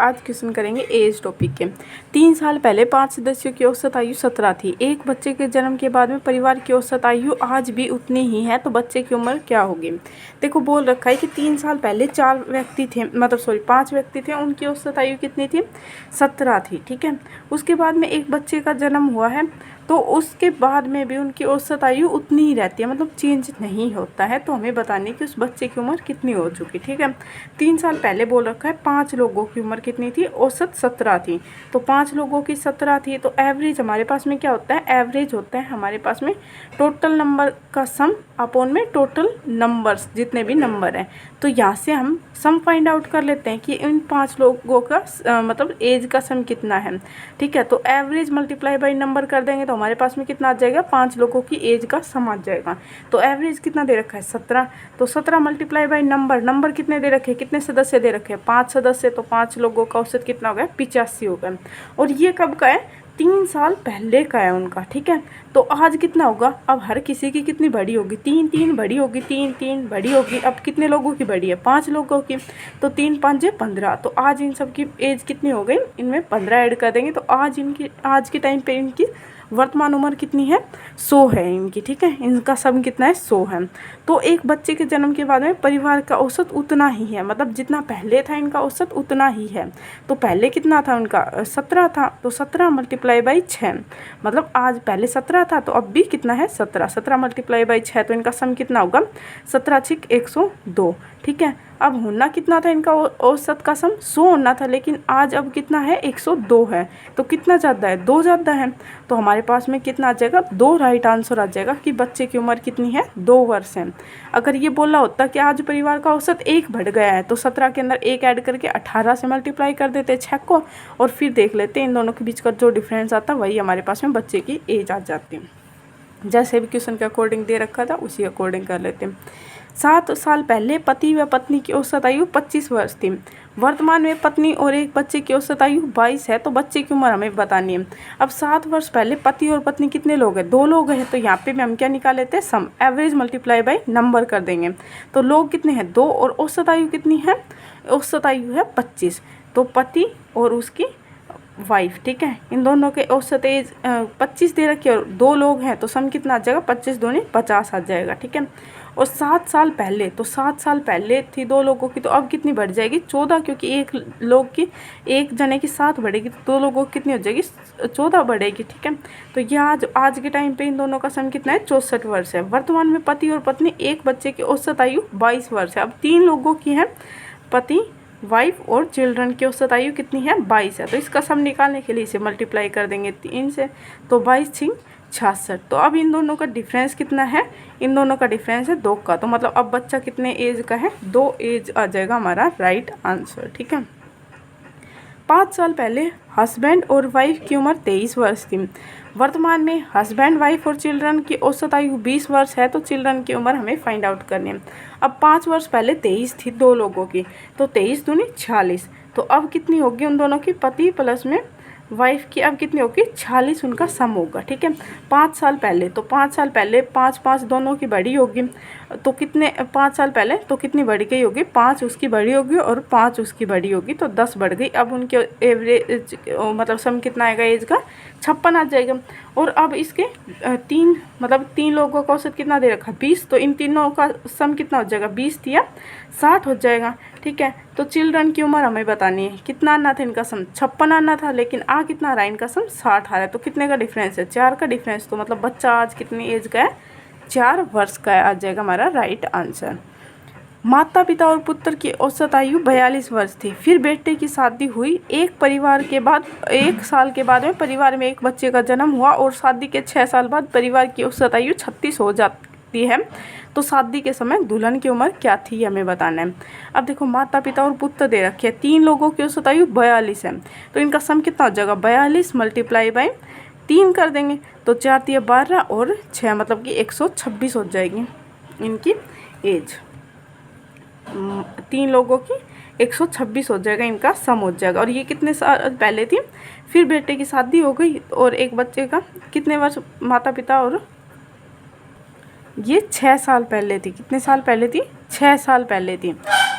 आज क्वेश्चन करेंगे as topic के। 3 साल पहले 5 सदस्यों की औसत आयु 17 थी। एक बच्चे के जन्म के बाद में परिवार की औसत आयु आज भी उतनी ही है, तो बच्चे की उम्र क्या होगी। देखो बोल रखा है कि 3 साल पहले 4 व्यक्ति थे, 5 व्यक्ति थे, उनकी औसत आयु कितनी थी, 17 थी। ठीक है, उसके बाद में एक बच्चे का जन्म हुआ है, तो उसके बाद में भी उनकी औसत आयु उतनी ही रहती है, मतलब चेंज नहीं होता है। तो हमें बतानी कि उस बच्चे की उम्र कितनी हो चुकी। ठीक है, 3 साल पहले बोल रखा है 5 लोगों की उम्र कितनी थी, औसत 17 थी। तो 5 लोगों की 17 थी, तो एवरेज हमारे पास में क्या होता है, एवरेज होता है हमारे पास में टोटल नंबर का सम अपॉन में टोटल नंबर्स, जितने भी नंबर हैं। तो यहाँ से हम सम फाइंड आउट कर लेते हैं कि इन 5 लोगों का मतलब एज का सम कितना है। ठीक है, तो एवरेज मल्टीप्लाई बाई नंबर कर देंगे तो हमारे पास में कितना आ जाएगा, 5 लोगों की एज का सम आ जाएगा। तो एवरेज कितना दे रखा है, 17। तो 17 मल्टीप्लाई बाई नंबर कितने दे रखे हैं, कितने सदस्य दे रखे हैं, 5 सदस्य। तो 5 लोगों का औसत कितना हो गया, 85 हो गया। और ये कब का है, 3 साल पहले का है उनका। ठीक है, तो आज कितना होगा, अब हर किसी की कितनी बड़ी होगी, 3 बड़ी होगी, 3 बड़ी होगी। अब कितने लोगों की बड़ी है, 5 लोगों की। तो 3 5 15। तो आज इन सब की एज कितनी हो गई, इनमें 15 ऐड कर देंगे तो आज के टाइम पे इनकी वर्तमान उम्र कितनी है, 100 है इनकी। ठीक है, इनका सम कितना है, 100 है। तो एक बच्चे के जन्म के बाद में परिवार का औसत उतना ही है, मतलब जितना पहले था इनका औसत उतना ही है। तो पहले कितना था उनका, 17 था। तो 17 मल्टीप्लाई बाई 6, मतलब आज पहले 17 था तो अब भी कितना है, 17। 17 मल्टीप्लाई बाई 6, तो इनका सम कितना होगा, 17 6 102। ठीक है, अब होना कितना था इनका औसत का सम, 100 होना था, लेकिन आज अब कितना है, 102 है। तो कितना ज़्यादा है, 2 ज़्यादा है। तो हमारे पास में कितना आ जाएगा, 2 राइट आंसर आ जाएगा कि बच्चे की उम्र कितनी है, 2 वर्ष है। अगर ये बोला होता कि आज परिवार का औसत 1 बढ़ गया है, तो 17 के अंदर 1 ऐड करके 18 से मल्टीप्लाई कर देते 6 को, और फिर देख लेते इन दोनों के बीच का जो डिफरेंस आता वही हमारे पास में बच्चे की एज आ जाती है। जैसे भी क्वेश्चन के अकॉर्डिंग दे रखा था उसी अकॉर्डिंग कर लेते हैं। 7 साल पहले पति व पत्नी की औसत आयु 25 वर्ष थी। वर्तमान में पत्नी और एक बच्चे की औसत आयु 22 है, तो बच्चे की उम्र हमें बतानी है। अब 7 वर्ष पहले पति और पत्नी कितने लोग हैं, 2 लोग हैं। तो यहाँ पे भी हम क्या निकाल लेते हैं, सम एवरेज मल्टीप्लाई बाई नंबर कर देंगे। तो लोग कितने हैं, 2, और औसत आयु कितनी है, औसत आयु है 25। तो पति और उसकी वाइफ, ठीक है, इन दोनों के औसत एज 25 दे रखी है और 2 लोग हैं, तो सम कितना आ जाएगा, 25 दूनी 50 आ जाएगा। ठीक है, और 7 साल पहले, तो 7 साल पहले थी 2 लोगों की, तो अब कितनी बढ़ जाएगी, 14, क्योंकि एक जने की 7 बढ़ेगी तो 2 लोगों की कितनी हो जाएगी, 14 बढ़ेगी। ठीक है, तो ये आज के टाइम पे इन दोनों का सम कितना है, 64 वर्ष है। वर्तमान में पति और पत्नी एक बच्चे की औसत आयु 22 वर्ष है। अब 3 लोगों की है, पति, वाइफ और चिल्ड्रन की औसत आयु कितनी है, 22 है। तो इसका सम निकालने के लिए इसे मल्टीप्लाई कर देंगे 3 से, तो 22 6 66। तो अब इन दोनों का डिफरेंस कितना है, इन दोनों का डिफरेंस है 2 का। तो मतलब अब बच्चा कितने एज का है, 2 एज आ जाएगा हमारा राइट आंसर। ठीक है, 5 साल पहले हस्बैंड और वाइफ की उम्र 23 वर्ष थी। वर्तमान में हस्बैंड, वाइफ और चिल्ड्रन की औसत आयु 20 वर्ष है, तो चिल्ड्रन की उम्र हमें फाइंड आउट करनी है। अब 5 वर्ष पहले 23 थी 2 लोगों की, तो 23 दूनी 46। तो अब कितनी होगी उन दोनों की, पति प्लस में वाइफ की, अब कितनी होगी, 46 उनका सम होगा। ठीक है, 5 साल पहले, तो 5 साल पहले 5 5 दोनों की बड़ी होगी, तो कितने 5 साल पहले तो कितनी बढ़ गई होगी, 5 उसकी बड़ी होगी और 5 उसकी बड़ी होगी, तो 10 बढ़ गई। अब उनके एवरेज मतलब सम कितना आएगा एज का, 56 आ जाएगा। और अब इसके 3 लोगों का औसत कितना दे रखा, 20। तो इन तीनों का सम कितना हो जाएगा, 20 या 60 हो जाएगा। ठीक है, तो चिल्ड्रन की उम्र हमें बतानी है, कितना आना था इनका सम, 56 आना था, लेकिन कितना आ रहा है इनका सम, 60 आ रहा है। तो कितने का डिफरेंस है, 4 का डिफरेंस। तो मतलब बच्चा आज कितनी एज का है, 4 वर्ष का है, आ जाएगा हमारा राइट आंसर। माता पिता और पुत्र की औसत आयु 42 वर्ष थी। फिर बेटे की शादी हुई। एक साल के बाद में परिवार में एक बच्चे का जन्म हुआ और शादी के 6 साल बाद परिवार की औसत आयु 36 हो जाती है। तो शादी के समय दुल्हन की उम्र क्या थी, हमें बताना है। अब देखो माता पिता और पुत्र दे रखे हैं, 3 लोगों की औसत आयु 42 है, तो इनका सम कितना हो जाएगा, 42 मल्टीप्लाई बाई 3 कर देंगे, तो 4 3 12 और 6 मतलब कि 126 हो जाएगी इनकी एज। 3 लोगों की 126 हो जाएगा, इनका सम हो जाएगा। और ये कितने साल पहले थी, फिर बेटे की शादी हो गई और एक बच्चे का कितने वर्ष माता पिता, और ये 6 साल पहले थी, कितने साल पहले थी, 6 साल पहले थी।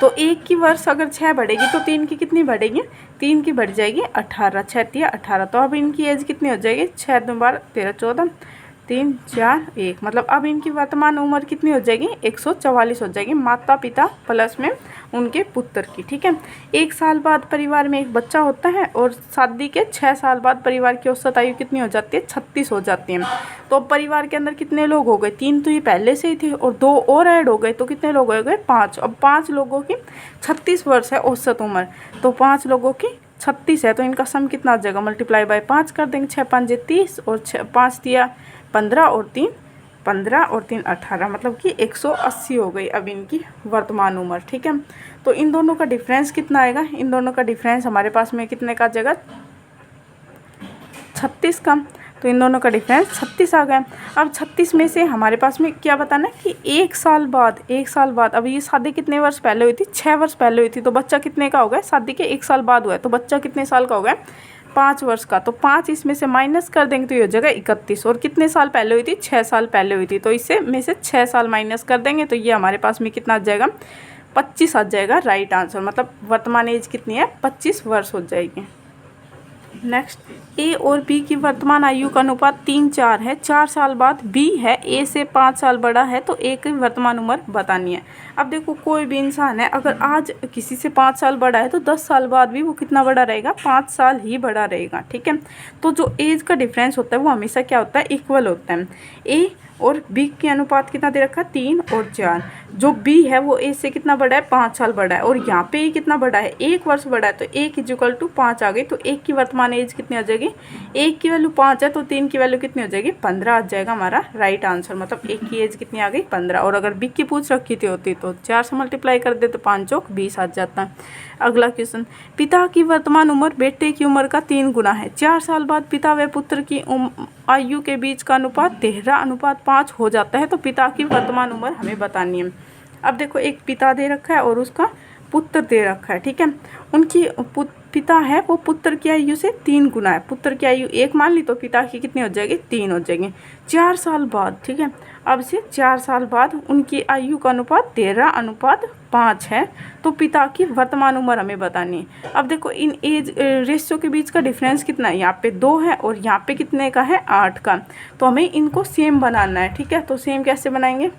तो एक की वर्ष अगर 6 बढ़ेगी तो 3 की कितनी बढ़ेगी, 3 की बढ़ जाएगी 18, 6 तिया 18। तो अब इनकी एज कितनी हो जाएगी, 6 2 12 13 14 3 4 1, मतलब अब इनकी वर्तमान उम्र कितनी हो जाएगी, 144 हो जाएगी, माता पिता प्लस में उनके पुत्र की। ठीक है, 1 साल बाद परिवार में एक बच्चा होता है और शादी के 6 साल बाद परिवार की औसत आयु कितनी हो जाती है, 36 हो जाती है। तो अब परिवार के अंदर कितने लोग हो गए, 3 तो ये पहले से ही थे और 2 और ऐड हो गए, तो कितने लोग हो गए, 5। अब 5 लोगों की 36 वर्ष है औसत उम्र, तो 5 लोगों की 36 है, तो इनका सम कितना आ जाएगा, मल्टीप्लाई बाय 5 कर देंगे, 6 5 30 और 5 दिया 15 और 3 15 और 3 18, मतलब कि 180 हो गई अब इनकी वर्तमान उम्र। ठीक है, तो इन दोनों का डिफरेंस कितना आएगा, इन दोनों का डिफरेंस हमारे पास में कितने का आ जाएगा, 36 का। तो इन दोनों का डिफरेंस 36 आ गया। अब 36 में से हमारे पास में क्या बताना है कि 1 साल बाद अब ये शादी कितने वर्ष पहले हुई थी, 6 वर्ष पहले हुई थी, तो बच्चा कितने का हो गया, शादी के 1 साल बाद हुआ है, तो बच्चा कितने साल का हो गया, 5 वर्ष का। तो 5 इसमें से माइनस कर देंगे तो ये हो जाएगा 31। और कितने साल पहले हुई थी, 6 साल पहले हुई थी, तो इससे में से 6 साल माइनस कर देंगे तो ये हमारे पास में कितना आ जाएगा, 25 आ जाएगा राइट आंसर। मतलब वर्तमान एज कितनी है, 25 वर्ष हो जाएगी। नेक्स्ट, ए और बी की वर्तमान आयु का अनुपात 3 4 है। 4 साल बाद बी है ए से 5 साल बड़ा है, तो ए की वर्तमान उम्र बतानी है। अब देखो कोई भी इंसान है, अगर आज किसी से 5 साल बड़ा है तो 10 साल बाद भी वो कितना बड़ा रहेगा, 5 साल ही बड़ा रहेगा। ठीक है, तो जो एज का डिफरेंस होता है वो हमेशा क्या होता है, इक्वल होता है। ए और बी के अनुपात कितना दे रखा है, 3 और 4। जो बी है वो ए से कितना बड़ा है, 5 साल बड़ा है, और यहाँ पे ए कितना बड़ा है, 1 वर्ष बड़ा है, तो 1 इक्वल टू 5 आ गई। तो 1 की वर्तमान एज कितनी आ जाएगी, 1 की वैल्यू 5 है, तो 3 की वैल्यू कितनी हो जाएगी, 15 आ जाएगा हमारा राइट आंसर। मतलब 1 की एज कितनी आ गई, 15। और अगर बी की पूछ रखी थी होती तो 4 से मल्टीप्लाई कर दे तो 5 चौक 20 आ जाता। अगला क्वेश्चन, पिता की वर्तमान उम्र बेटे की उम्र का 3 गुना है। 4 साल बाद पिता व पुत्र की आयु के बीच का अनुपात 13:5 हो जाता है, तो पिता की वर्तमान उम्र हमें बतानी है। अब देखो एक पिता दे रखा है और उसका पुत्र दे रखा है। ठीक है, उनकी पिता है वो पुत्र की आयु से 3 गुना है। पुत्र की आयु 1 मान ली तो पिता की कितनी हो जाएगी, 3 हो जाएगी। 4 साल बाद, ठीक है, अब से 4 साल बाद उनकी आयु का अनुपात 13:5 है, तो पिता की वर्तमान उम्र हमें बतानी है। अब देखो इन एज रेशियो के बीच का डिफरेंस कितना है, यहाँ पे 2 है और यहाँ पे कितने का है, 8 का। तो हमें इनको सेम बनाना है। ठीक है, तो सेम कैसे बनाएंगे,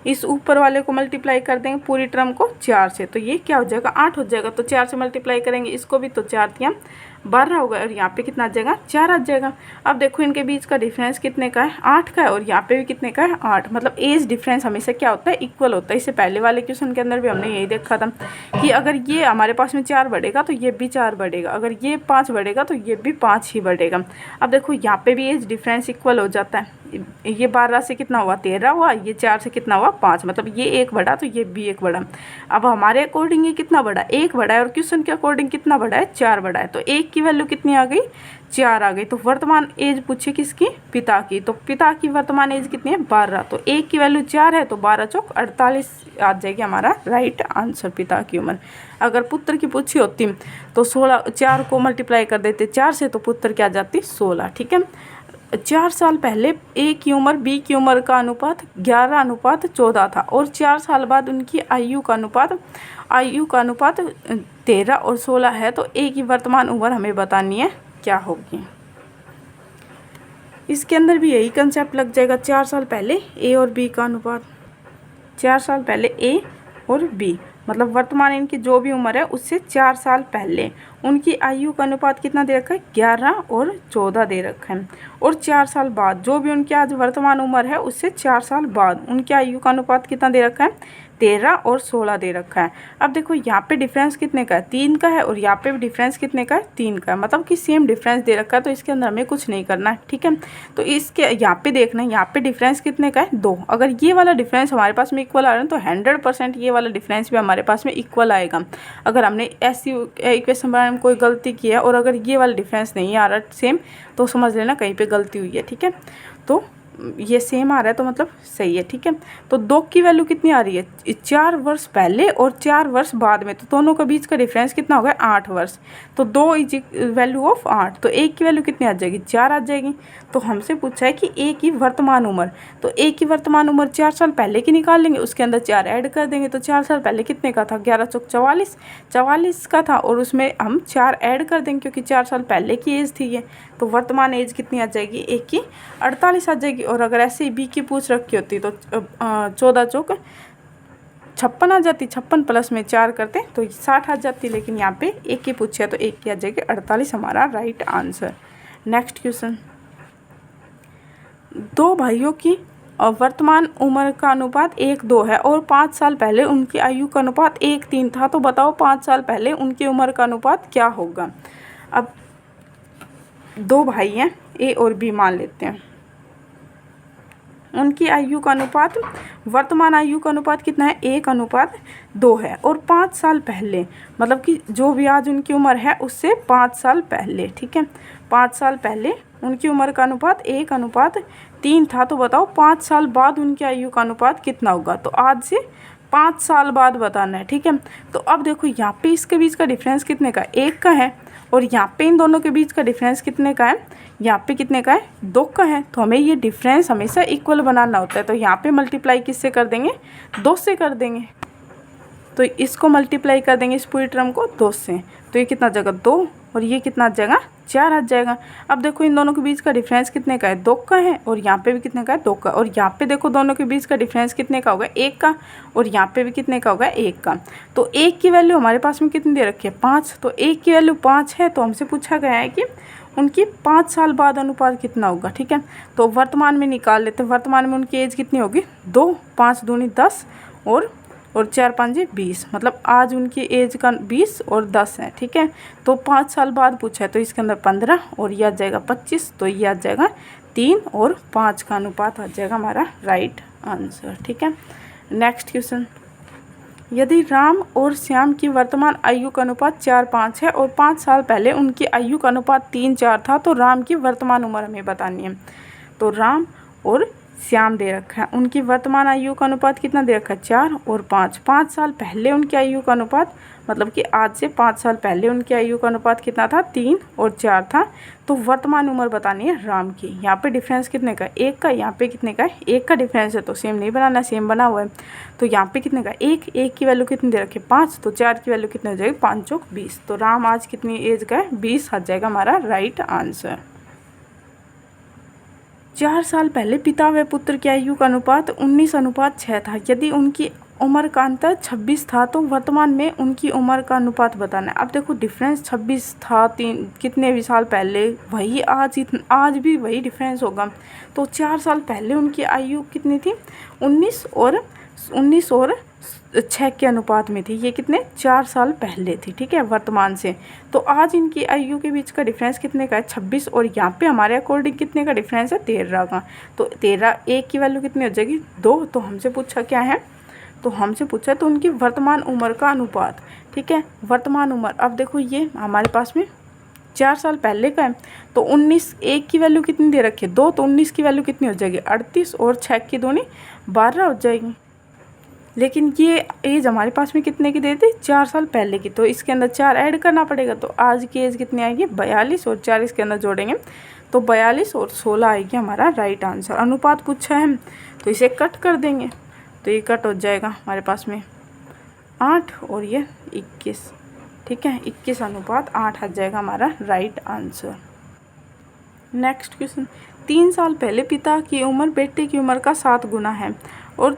इस ऊपर वाले को मल्टीप्लाई कर देंगे पूरी टर्म को 4 से, तो ये क्या हो जाएगा, 8 हो जाएगा। तो 4 से मल्टीप्लाई करेंगे इसको भी, तो 4 तिया 12 होगा, और यहाँ पे कितना आ जाएगा, 4 आ जाएगा। अब देखो इनके बीच का डिफरेंस कितने का है, 8 का है, और यहाँ पे भी कितने का है, 8। मतलब एज डिफरेंस हमेशा क्या होता है, इक्वल होता है। इससे पहले वाले क्वेश्चन के अंदर भी हमने यही देखा था कि अगर ये हमारे पास में 4 बढ़ेगा तो ये भी 4 बढ़ेगा, अगर ये 5 बढ़ेगा तो ये भी 5 ही बढ़ेगा। अब देखो यहाँ पे भी एज डिफरेंस इक्वल हो जाता है। ये 12 से कितना हुआ, 13 हुआ, ये 4 से कितना हुआ, 5, मतलब ये 1 बढ़ा तो ये भी 1 बढ़ा। अब हमारे अकॉर्डिंग ये कितना बढ़ा, 1 बढ़ा है, और क्वेश्चन के अकॉर्डिंग कितना बढ़ा है, 4 बढ़ा है। तो 1 की वैल्यू कितनी आ गई, 4 आ गई। तो वर्तमान एज पूछे किसकी, पिता की, तो पिता की वर्तमान एज कितनी है, 12। तो 1 की वैल्यू 4 है, तो 12 चौक 48 आ जाएगी हमारा राइट आंसर पिता की उम्र। अगर पुत्र की पूछी होती तो 16, 4 को मल्टीप्लाई कर देते 4 से, तो पुत्र क्या जाती, 16। ठीक है, 4 साल पहले ए की उम्र बी की उम्र का अनुपात 11:14 था, और 4 साल बाद उनकी आयु का अनुपात 13 और 16 है। तो ए की वर्तमान उम्र हमें बतानी है क्या होगी। इसके अंदर भी यही कंसेप्ट लग जाएगा। 4 साल पहले ए और बी का अनुपात, 4 साल पहले ए और बी, मतलब वर्तमान इनकी जो भी उम्र है उससे 4 साल पहले उनकी आयु का अनुपात कितना दे रखा है, 11 और 14 दे रखा है। और 4 साल बाद जो भी उनकी आज वर्तमान उम्र है उससे 4 साल बाद उनकी आयु का अनुपात कितना दे रखा है, 13 और 16 दे रखा है। अब देखो यहाँ पे डिफरेंस कितने का है, 3 का है, और यहाँ पे भी डिफरेंस कितने का है, 3 का है, मतलब कि सेम डिफरेंस दे रखा है। तो इसके अंदर हमें कुछ नहीं करना है। ठीक है, तो इसके यहाँ पे देखना है, यहाँ पे डिफरेंस कितने का है, 2। अगर ये वाला डिफरेंस हमारे पास में इक्वल आ रहा है तो 100% ये वाला डिफरेंस भी हमारे पास में इक्वल आएगा। अगर हमने ऐसी इक्वेशन बनाने में कोई गलती की है और अगर ये वाला डिफरेंस नहीं आ रहा सेम, तो समझ लेना कहीं पे गलती हुई है। ठीक है, तो ये सेम आ रहा है तो मतलब सही है, ठीक है। तो 2 की वैल्यू कितनी आ रही है, 4 वर्ष पहले और 4 वर्ष बाद में, तो दोनों के बीच का डिफरेंस कितना होगा, 8 वर्ष। तो 2 इज वैल्यू ऑफ 8, तो 1 की वैल्यू कितनी आ जाएगी, 4 आ जाएगी। तो हमसे पूछा है कि ए की वर्तमान उम्र, तो ए की वर्तमान उम्र 4 साल पहले की निकाल लेंगे, उसके अंदर 4 ऐड कर देंगे। तो 4 साल पहले कितने का था, 11 चौक 44 का था, और उसमें हम 4 ऐड कर देंगे क्योंकि 4 साल पहले की एज थी ये। तो वर्तमान एज कितनी आ जाएगी, ए की 48 आ जाएगी। और अगर ऐसे ही बी की पूछ रखी होती तो 14 चौक 56 आ जाती, 56 प्लस में 4 करते तो 60 आ जाती, लेकिन यहाँ पे एक की पूछी है तो एक की आ जाएगी 48 हमारा राइट आंसर। नेक्स्ट क्वेश्चन, 2 भाइयों की वर्तमान उम्र का अनुपात 1:2 है और 5 साल पहले उनकी आयु का अनुपात 1:3 था, तो बताओ 5 साल पहले उनकी उम्र का अनुपात क्या होगा। अब 2 भाई हैं, ए और बी मान लेते हैं, उनकी आयु का अनुपात, वर्तमान आयु का अनुपात कितना है, 1:2 है, और 5 साल पहले मतलब कि जो भी आज उनकी उम्र है उससे 5 साल पहले, ठीक है, 5 साल पहले उनकी उम्र का अनुपात 1:3 था, तो बताओ 5 साल बाद उनकी आयु का अनुपात कितना होगा। तो आज से 5 साल बाद बताना है, ठीक है। तो अब देखो यहाँ पे इसके बीच का डिफरेंस कितने का, 1 का है, और यहाँ पे इन दोनों के बीच का डिफरेंस कितने का है, यहाँ पे कितने का है, 2 का है। तो हमें ये डिफरेंस हमेशा इक्वल बनाना होता है, तो यहाँ पे मल्टीप्लाई किससे कर देंगे, 2 से कर देंगे। तो इसको मल्टीप्लाई कर देंगे इस पूरी टर्म को 2 से, तो ये कितना आ जाएगा 2, और ये कितना आ जाएगा 4 आ जाएगा। अब देखो इन दोनों के बीच का डिफरेंस कितने का है, 2 का है, और यहाँ पे भी कितने का है, 2 का, और यहाँ पे देखो दोनों के बीच का डिफरेंस कितने का होगा, 1 का, और यहाँ पे भी कितने का होगा, 1 का। तो 1 की वैल्यू हमारे पास में कितनी दे रखी है, 5, तो 1 की वैल्यू 5 है, तो हमसे पूछा गया है कि उनकी 5 साल बाद अनुपात कितना होगा, ठीक है। तो वर्तमान में निकाल लेते हैं, वर्तमान में उनकी एज कितनी होगी, 2, 5 दूनी 10, और 4 5 20, मतलब आज उनकी एज का 20 और 10 है, ठीक है। तो 5 साल बाद पूछा है तो इसके अंदर 15 और ये आ जाएगा 25, तो ये आ जाएगा 3 और 5 का अनुपात आ जाएगा हमारा राइट आंसर, ठीक है। नेक्स्ट क्वेश्चन, यदि राम और श्याम की वर्तमान आयु का अनुपात 4:5 है और 5 साल पहले उनकी आयु का अनुपात 3:4 था, तो राम की वर्तमान उम्र हमें बतानी है। तो राम और श्याम दे रखा है, उनकी वर्तमान आयु का अनुपात कितना दे रखा है, 4 और 5। 5 साल पहले उनकी आयु का अनुपात मतलब कि आज से 5 साल पहले उनकी आयु का अनुपात कितना था, 3 और 4 था। तो वर्तमान उम्र बतानी है राम की। यहाँ पे डिफरेंस कितने का, 1 का, यहाँ पे कितने का है, 1 का डिफरेंस है, तो सेम नहीं बनाना, सेम बना हुआ है। तो यहाँ पे कितने का, 1 की वैल्यू कितनी दे रखी है, 5, तो 4 की वैल्यू कितनी हो जाएगी, 5 चौक 20। तो राम आज कितनी एज का है, 20 आ जाएगा हमारा राइट आंसर। 4 साल पहले पिता व पुत्र की आयु का अनुपात 19:6 था। यदि उनकी उम्र का अंतर 26 था, तो वर्तमान में उनकी उम्र का अनुपात बताना है। अब देखो डिफरेंस 26 था, कितने भी साल पहले, वही आज भी वही डिफरेंस होगा। तो 4 साल पहले उनकी आयु कितनी थी, 19 और 6 के अनुपात में थी। ये कितने, 4 साल पहले थी, ठीक है, वर्तमान से। तो आज इनकी आयु के बीच का डिफरेंस कितने का है, 26, और यहाँ पे हमारे अकॉर्डिंग कितने का डिफरेंस है, 13 का। तो 13, 1 की वैल्यू कितनी हो जाएगी, 2। तो हमसे पूछा क्या है, तो हमसे पूछा तो उनकी वर्तमान उम्र का अनुपात, ठीक है, वर्तमान उम्र। अब देखो ये हमारे पास में 4 साल पहले का है, तो 19, 1 की वैल्यू कितनी दे रखी है, 2, तो 19 की वैल्यू कितनी हो जाएगी, 38, और 6 की दूनी 12 हो जाएगी। लेकिन ये एज हमारे पास में कितने की दे दी, 4 साल पहले की, तो इसके अंदर 4 ऐड करना पड़ेगा। तो आज की एज कितनी आएगी, 42, और 4 इसके अंदर जोड़ेंगे तो 42 और 16 आएगी हमारा राइट आंसर। अनुपात पूछा है तो इसे कट कर देंगे, तो ये कट हो जाएगा हमारे पास में 8 और ये 21, ठीक है, 21 अनुपात 8 आ जाएगा हमारा राइट आंसर। नेक्स्ट क्वेश्चन, 3 साल पहले पिता की उम्र बेटे की उम्र का 7 गुना है और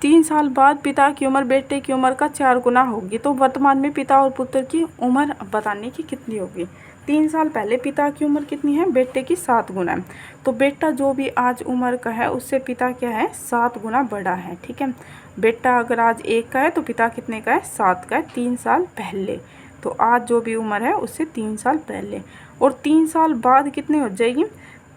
3 साल बाद पिता की उम्र बेटे की उम्र का 4 गुना होगी, तो वर्तमान में पिता और पुत्र की उम्र बताने की कितनी होगी। 3 साल पहले पिता की उम्र कितनी है, बेटे की 7 गुना है। तो बेटा जो भी आज उम्र का है उससे पिता क्या है, 7 गुना बड़ा है, ठीक है। बेटा अगर आज 1 का है तो पिता कितने का है, 7 का है, 3 साल पहले। तो आज जो भी उम्र है उससे 3 साल पहले, और 3 साल बाद कितनी हो जाएगी,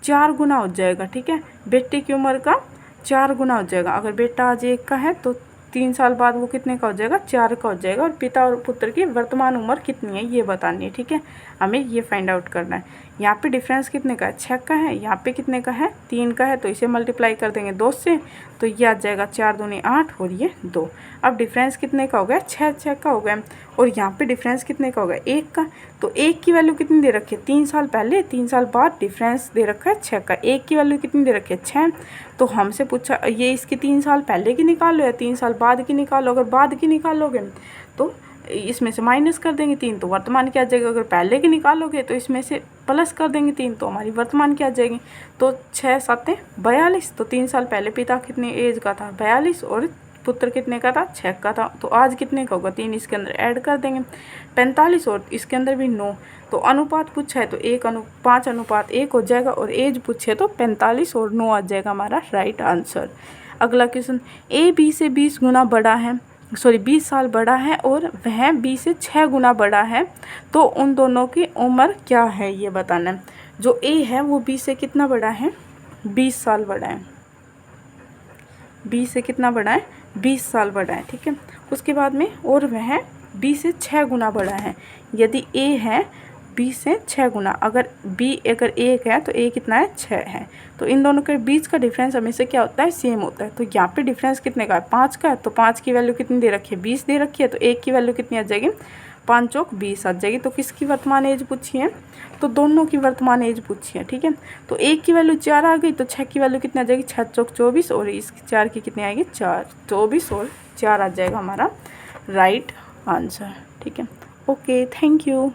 4 गुना हो जाएगा, ठीक है। बेटे की उम्र का 4 गुना हो जाएगा। अगर बेटा आज 1 का है तो 3 साल बाद वो कितने का हो जाएगा, 4 का हो जाएगा। और पिता और पुत्र की वर्तमान उम्र कितनी है ये बतानी है, ठीक है, हमें ये फाइंड आउट करना है। यहाँ पे डिफरेंस कितने का है, 6 का है, यहाँ पे कितने का है, 3 का है, तो इसे मल्टीप्लाई कर देंगे 2 से, तो ये आ जाएगा 4 दूनी 8 और ये 2। अब डिफरेंस कितने का हो गया, 6 का हो गया। और यहाँ पे डिफरेंस कितने का हो गया, 1 का। तो 1 की वैल्यू कितनी दे रखी है, 3 साल पहले, 3 साल बाद, डिफरेंस दे रखा है 6 का। 1 की वैल्यू कितनी दे रखी है, 6। तो हमसे पूछा ये इसकी 3 साल पहले की निकालो या 3 साल बाद की निकालो। अगर बाद की निकालोगे तो इसमें से माइनस कर देंगे 3, तो वर्तमान क्या आ जाएगा। अगर पहले की निकालोगे तो इसमें से प्लस कर देंगे 3, तो हमारी वर्तमान क्या आ जाएगी। तो 6 7 42। तो 3 साल पहले पिता कितने एज का था, 42, और पुत्र कितने का था, 6 का था। तो आज कितने का होगा, 3 इसके अंदर ऐड कर देंगे, 45, और इसके अंदर भी 9। तो अनुपात पूछा है तो 5:1 हो जाएगा, और एज पूछे तो 45 और 9 आ जाएगा हमारा राइट आंसर। अगला क्वेश्चन, ए बी से 20 गुना बड़ा है, 20 साल बड़ा है, और वह बी से 6 गुना बड़ा है, तो उन दोनों की उम्र क्या है ये बताना है। जो ए है वो बी से कितना बड़ा है, 20 साल बड़ा है। बी से कितना बड़ा है, 20 साल बड़ा है, ठीक है। उसके बाद में और वह बी से 6 गुना बड़ा है। यदि ए है बी से 6 गुना, अगर बी अगर 1 है तो ए कितना है, 6 है। तो इन दोनों के बीच का डिफरेंस हमेशा क्या होता है, सेम होता है। तो यहाँ पे डिफरेंस कितने का है, 5 का है। तो 5 की वैल्यू कितनी दे रखी है, 20 दे रखी है। तो 1 की वैल्यू कितनी आ जाएगी, 5 चौक 20 आ जाएगी। तो किसकी वर्तमान एज पूछी है, तो दोनों की वर्तमान एज पूछी है, ठीक है। तो 1 की वैल्यू 4 आ गई, तो 6 की वैल्यू कितनी आ जाएगी, 6 चौक 24, और इस 4 की कितनी आएगी, 4, 24 और 4 आ जाएगा हमारा राइट आंसर, ठीक है। Okay, thank you.